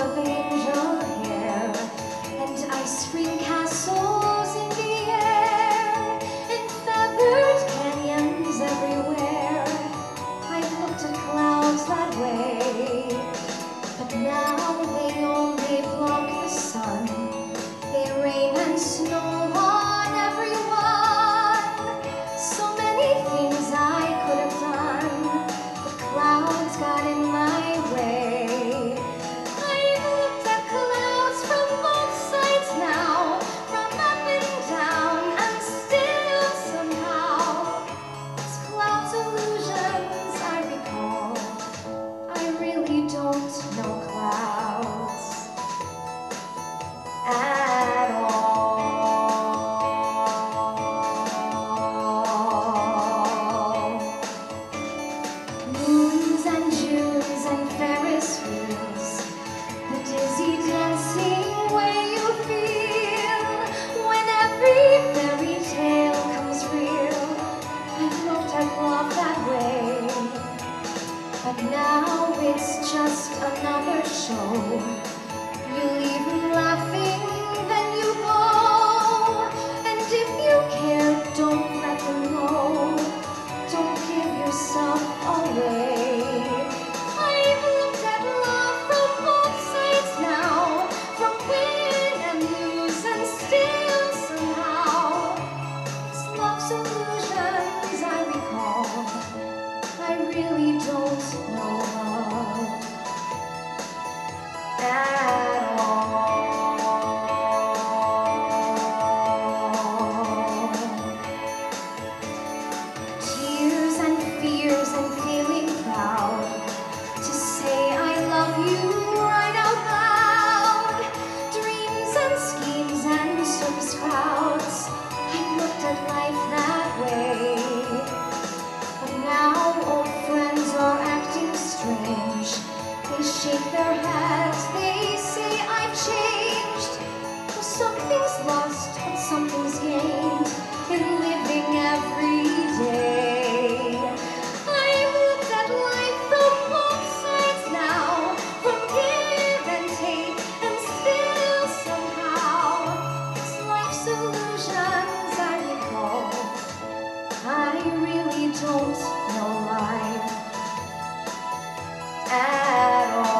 of angel hair and ice cream castles in the air and feathered canyons everywhere. I've looked at clouds that way, but now they only block the sun. They rain and snow on everyone. So many things I could have done, but clouds got in my way. I've looked at clouds from both sides now, from up and down, and still somehow it's clouds illusions I recall. I really don't know clouds at all. Moons and Junes and Ferris wheels, the dizzy dancing way you feel when every fairy tale comes real. I've looked at love that way, but now it's just another show. You leave me laughing, then you go. And if you care, don't let them know. Don't give yourself away. I've looked at love from both sides now, from win and lose, and still somehow it's love's illusions I recall. I really don't know love at all. Tears and fears and feeling proud to say I love you right out loud. Dreams and schemes and circus crowds, I've looked at life that way. But now old friends are acting strange. They shake their heads, they say I've changed. Well, something's lost, but something's gained in living every day. I've looked at life from both sides now, from give and take, and still somehow it's life's illusions I recall. I really don't know life at all.